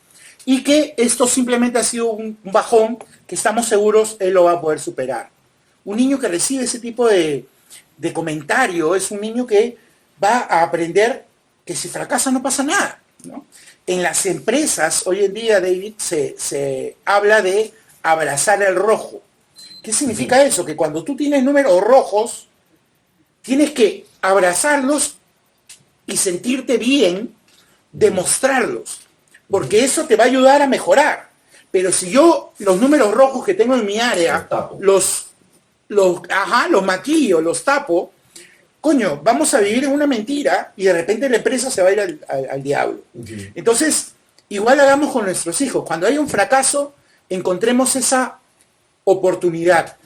y que esto simplemente ha sido un bajón que estamos seguros él lo va a poder superar. Un niño que recibe ese tipo de comentario es un niño que va a aprender que si fracasa no pasa nada, ¿no? En las empresas, hoy en día, David, se habla de abrazar el rojo. ¿Qué significa eso? Que cuando tú tienes números rojos, tienes que abrazarlos y sentirte bien, demostrarlos, porque eso te va a ayudar a mejorar. Pero si yo los números rojos que tengo en mi área, los maquillo, los tapo, coño, vamos a vivir en una mentira y de repente la empresa se va a ir al diablo. Entonces, igual hagamos con nuestros hijos. Cuando hay un fracaso, encontremos esa oportunidad.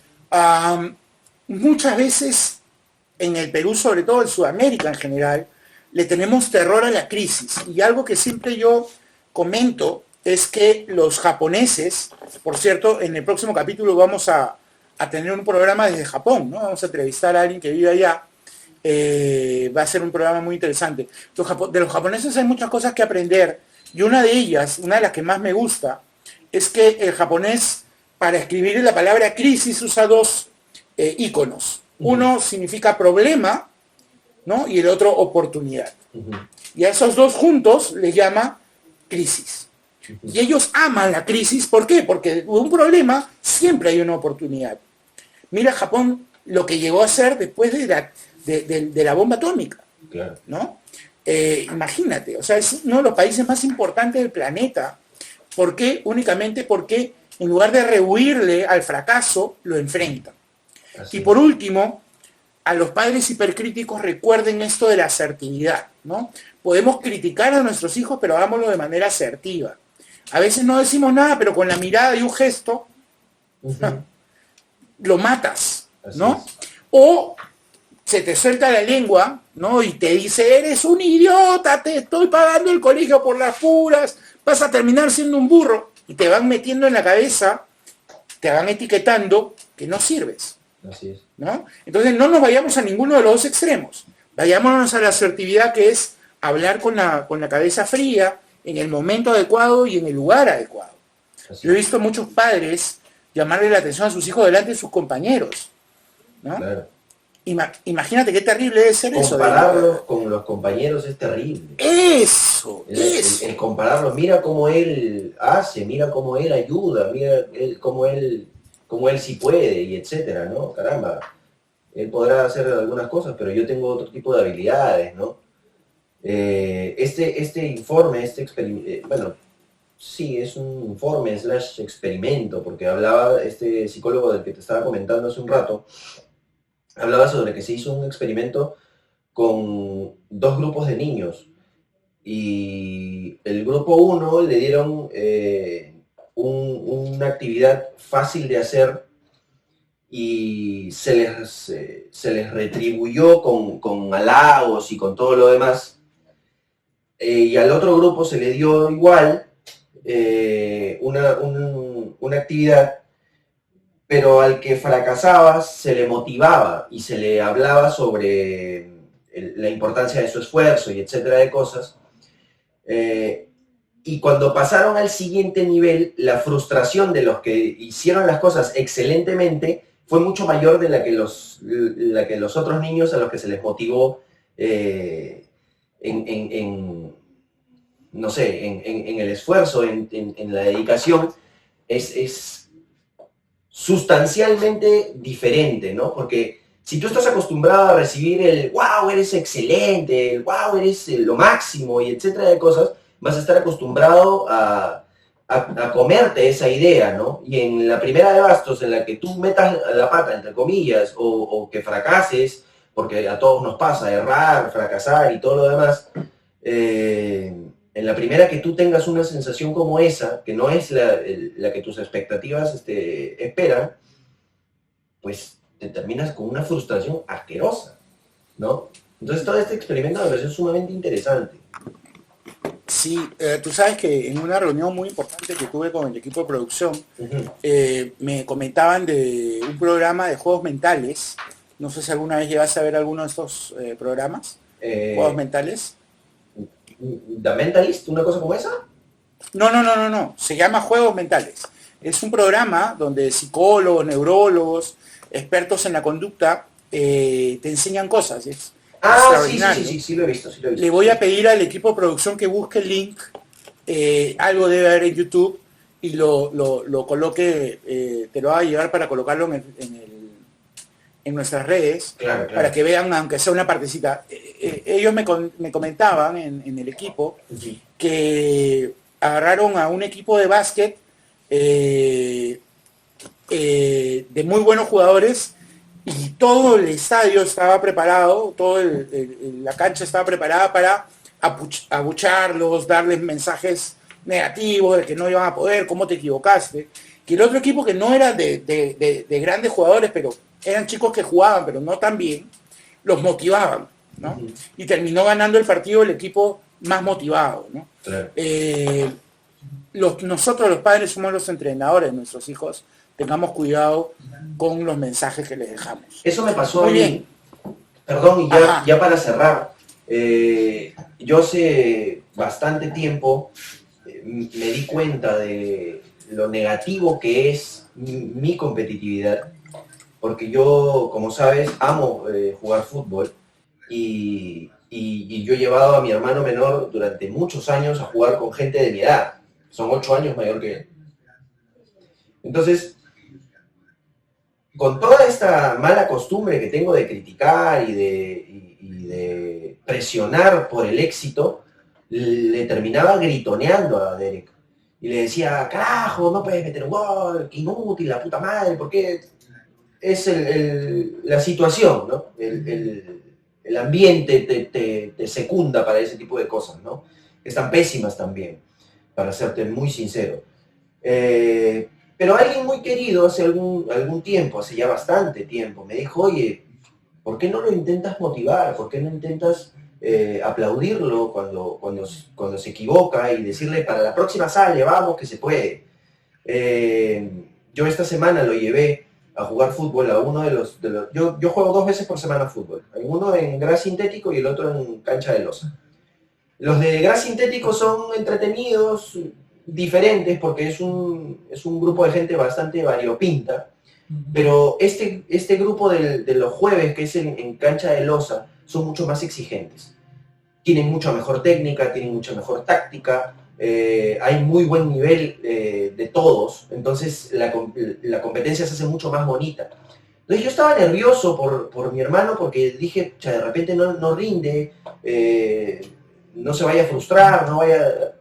Muchas veces en el Perú, sobre todo en Sudamérica en general, le tenemos terror a la crisis. Y algo que siempre yo comento es que los japoneses, por cierto, en el próximo capítulo vamos a tener un programa desde Japón, ¿no? Vamos a entrevistar a alguien que vive allá. Va a ser un programa muy interesante. De los japoneses hay muchas cosas que aprender. Y una de ellas, una de las que más me gusta, es que el japonés, para escribir la palabra crisis, usa dos íconos. Uno significa problema, ¿no? Y el otro oportunidad. Y a esos dos juntos les llama crisis. Y ellos aman la crisis. ¿Por qué? Porque de un problema siempre hay una oportunidad. Mira Japón lo que llegó a ser después de la bomba atómica. Claro. ¿No? Imagínate, o sea, es uno de los países más importantes del planeta. ¿Por qué? Únicamente porque en lugar de rehuirle al fracaso, lo enfrentan. Y por último, a los padres hipercríticos recuerden esto de la asertividad, ¿no? Podemos criticar a nuestros hijos, pero hagámoslo de manera asertiva. A veces no decimos nada, pero con la mirada y un gesto, lo matas, ¿no? O se te suelta la lengua, ¿no? Y te dice, eres un idiota, te estoy pagando el colegio por las puras, vas a terminar siendo un burro. Y te van metiendo en la cabeza, te van etiquetando que no sirves. Así es. ¿No? Entonces no nos vayamos a ninguno de los dos extremos. Vayámonos a la asertividad, que es hablar con la cabeza fría, en el momento adecuado y en el lugar adecuado. Yo he visto muchos padres llamarle la atención a sus hijos delante de sus compañeros, ¿no? Claro. Imagínate qué terrible debe ser eso. Compararlos con los compañeros es terrible. Eso. El compararlos, mira cómo él hace, mira cómo él ayuda, mira cómo él sí puede, y etcétera, ¿no? Caramba, él podrá hacer algunas cosas, pero yo tengo otro tipo de habilidades, ¿no? Este informe, bueno, sí, es un informe / experimento, porque hablaba este psicólogo del que te estaba comentando hace un rato, hablaba sobre que se hizo un experimento con dos grupos de niños, y el grupo 1 le dieron una actividad fácil de hacer y se les retribuyó con halagos y con todo lo demás. Y al otro grupo se le dio igual una actividad, pero al que fracasaba se le motivaba y se le hablaba sobre la importancia de su esfuerzo y etcétera de cosas. Y cuando pasaron al siguiente nivel, la frustración de los que hicieron las cosas excelentemente fue mucho mayor de la que los otros niños a los que se les motivó no sé, en el esfuerzo, en la dedicación, es sustancialmente diferente, ¿no? Porque si tú estás acostumbrado a recibir el wow, eres excelente, el wow, eres lo máximo y etcétera de cosas, vas a estar acostumbrado a comerte esa idea, ¿no? Y en la primera de bastos en la que tú metas la pata, entre comillas, o que fracases, porque a todos nos pasa errar, fracasar y todo lo demás, en la primera que tú tengas una sensación como esa, que no es la que tus expectativas esperan, pues te terminas con una frustración asquerosa, ¿no? Entonces todo este experimento me pareció sumamente interesante. Sí, tú sabes que en una reunión muy importante que tuve con el equipo de producción, me comentaban de un programa de juegos mentales. No sé si alguna vez llegaste a ver alguno de estos programas, juegos mentales. ¿The Mentalist? ¿Una cosa como esa? No. Se llama Juegos Mentales. Es un programa donde psicólogos, neurólogos, expertos en la conducta te enseñan cosas. Es extraordinario. Sí, lo he visto. Le voy a pedir al equipo de producción que busque el link. Algo debe haber en YouTube y lo coloque, te lo va a llevar para colocarlo en nuestras redes, claro. Para que vean, aunque sea una partecita. Ellos me comentaban en el equipo que agarraron a un equipo de básquet de muy buenos jugadores y todo el estadio estaba preparado, la cancha estaba preparada para abucharlos, darles mensajes negativos de que no iban a poder, cómo te equivocaste. Que el otro equipo, que no era de grandes jugadores, pero eran chicos que jugaban, pero no tan bien, los motivaban, ¿no? Y terminó ganando el partido el equipo más motivado, ¿no? Claro. Nosotros los padres somos los entrenadores de nuestros hijos, tengamos cuidado con los mensajes que les dejamos. Eso me pasó Muy a mí. bien. Perdón, y ya para cerrar, yo hace bastante tiempo me di cuenta de lo negativo que es mi competitividad, porque yo, como sabes, amo jugar fútbol y yo he llevado a mi hermano menor durante muchos años a jugar con gente de mi edad. Son 8 años mayor que él. Entonces, con toda esta mala costumbre que tengo de criticar y de presionar por el éxito, le terminaba gritoneando a Derek. Y le decía, carajo, no puedes meter un gol, qué inútil, la puta madre, ¿por qué? Es la situación, ¿no? El ambiente te secunda para ese tipo de cosas, ¿no? Están pésimas también, para serte muy sincero. Pero alguien muy querido hace algún tiempo, hace ya bastante tiempo, me dijo, oye, ¿por qué no lo intentas motivar? ¿Por qué no intentas aplaudirlo cuando se equivoca y decirle, para la próxima sale, vamos, que se puede? Yo esta semana lo llevé a jugar fútbol a uno de los... Yo juego 2 veces por semana fútbol, uno en gras sintético y el otro en cancha de losa. Los de gras sintético son entretenidos, diferentes, porque es un grupo de gente bastante variopinta, pero este grupo de los jueves, que es en cancha de losa, son mucho más exigentes. Tienen mucha mejor técnica, tienen mucha mejor táctica, hay muy buen nivel de todos, entonces la competencia se hace mucho más bonita. Entonces yo estaba nervioso por mi hermano, porque dije, de repente no rinde, no se vaya a frustrar, no vaya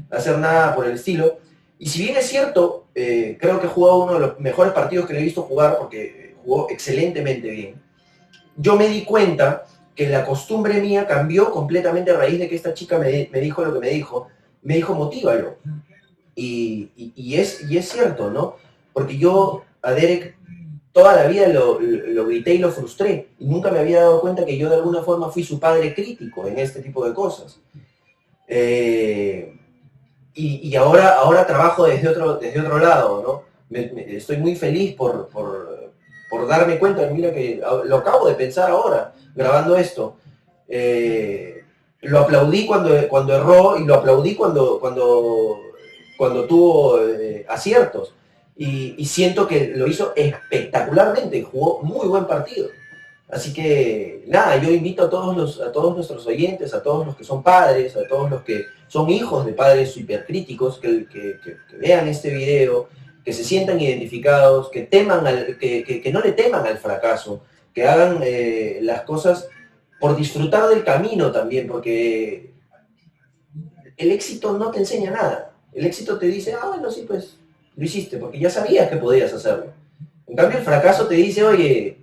a hacer nada por el estilo. Y si bien es cierto, creo que jugó uno de los mejores partidos que le he visto jugar, porque jugó excelentemente bien, yo me di cuenta que la costumbre mía cambió completamente a raíz de que esta chica me dijo lo que me dijo. Me dijo, motívalo. Y es cierto, ¿no? Porque yo a Derek toda la vida lo grité y lo frustré. Y nunca me había dado cuenta que yo de alguna forma fui su padre crítico en este tipo de cosas. Y ahora trabajo desde otro lado, ¿no? Estoy muy feliz por darme cuenta, mira que lo acabo de pensar ahora, grabando esto. lo aplaudí cuando erró y lo aplaudí cuando tuvo aciertos. Y siento que lo hizo espectacularmente, jugó muy buen partido. Así que nada, yo invito a todos nuestros oyentes, a todos los que son padres, a todos los que son hijos de padres hipercríticos, que vean este video, que se sientan identificados, que no le teman al fracaso, que hagan las cosas por disfrutar del camino también, porque el éxito no te enseña nada. El éxito te dice, bueno, sí, pues lo hiciste, porque ya sabías que podías hacerlo. En cambio, el fracaso te dice, oye,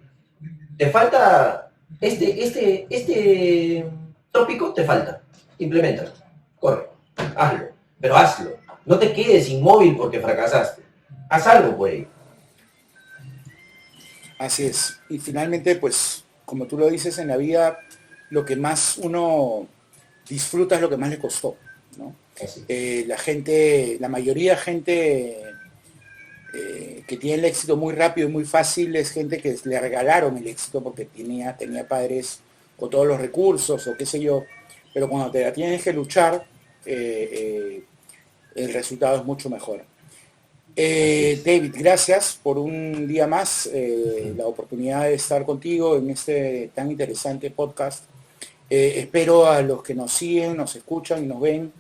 te falta este tópico, te falta. Implementalo, corre, hazlo, pero hazlo. No te quedes inmóvil porque fracasaste. Haz algo por ello. Así es. Y finalmente, pues, como tú lo dices, en la vida, lo que más uno disfruta es lo que más le costó, ¿no? La mayoría de gente que tiene el éxito muy rápido y muy fácil es gente que le regalaron el éxito porque tenía padres con todos los recursos o qué sé yo, pero cuando te la tienes que luchar, el resultado es mucho mejor. David, gracias por un día más, la oportunidad de estar contigo en este tan interesante podcast. Espero a los que nos siguen, nos escuchan y nos ven,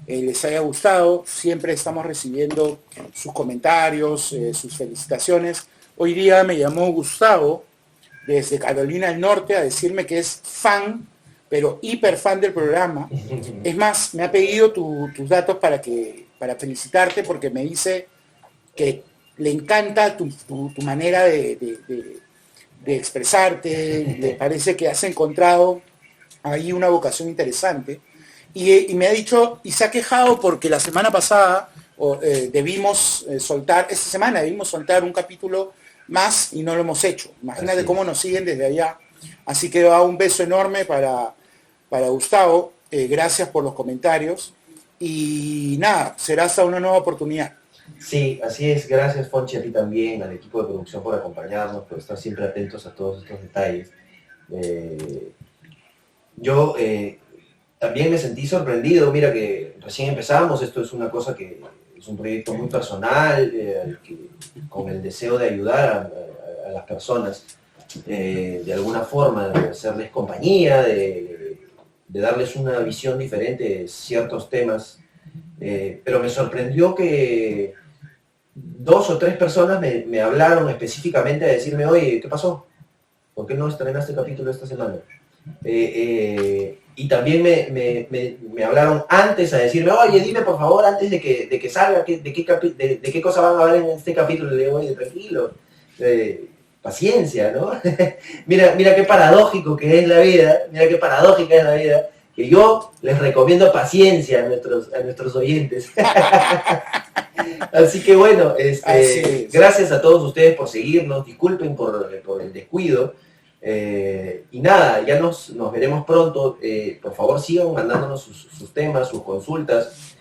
les haya gustado. Siempre estamos recibiendo sus comentarios, sus felicitaciones. Hoy día me llamó Gustavo desde Carolina del Norte a decirme que es fan, pero hiper fan del programa. Es más, me ha pedido tus datos para felicitarte, porque me dice que le encanta tu manera de expresarte, le parece que has encontrado ahí una vocación interesante, y me ha dicho, y se ha quejado porque la semana pasada esta semana debimos soltar un capítulo más y no lo hemos hecho. Imagínate cómo nos siguen desde allá. Así que va un beso enorme para Gustavo, gracias por los comentarios, y nada, será hasta una nueva oportunidad. Sí, así es. Gracias, Fonchi, a ti también, al equipo de producción por acompañarnos, por estar siempre atentos a todos estos detalles. Yo también me sentí sorprendido. Mira que recién empezamos, esto es una cosa que es un proyecto muy personal, con el deseo de ayudar a las personas de alguna forma, de hacerles compañía, de darles una visión diferente de ciertos temas. Pero me sorprendió que 2 o 3 personas me hablaron específicamente a decirme, oye, ¿qué pasó? ¿Por qué no estrenaste capítulo esta semana? Y también me hablaron antes a decirme, oye, dime por favor, antes de que salga, de qué cosa van a hablar en este capítulo. Le digo, oye, tranquilo, paciencia, ¿no? mira qué paradójico que es la vida, mira qué paradójica es la vida, que yo les recomiendo paciencia a nuestros oyentes. Así que bueno, gracias a todos ustedes por seguirnos, disculpen por el descuido. Y nada, ya nos veremos pronto. Por favor, sigan mandándonos sus temas, sus consultas,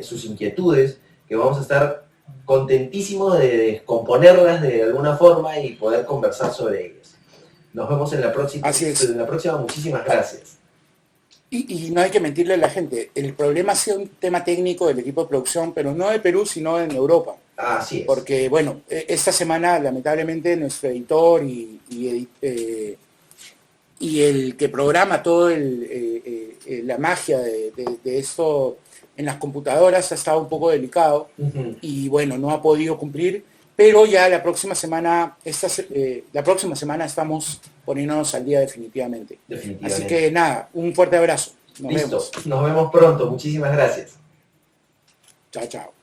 sus inquietudes, que vamos a estar contentísimos de descomponerlas de alguna forma y poder conversar sobre ellas. Nos vemos en la próxima. Así es. En la próxima, muchísimas gracias. Y no hay que mentirle a la gente. El problema ha sido un tema técnico del equipo de producción, pero no de Perú, sino en Europa. Así es. Porque, bueno, esta semana, lamentablemente, nuestro editor y el que programa todo la magia de esto en las computadoras ha estado un poco delicado. Uh-huh. Y, bueno, no ha podido cumplir. Pero ya la próxima semana estamos poniéndonos al día definitivamente. Así que nada, un fuerte abrazo. Nos vemos pronto. Muchísimas gracias. Chao, chao.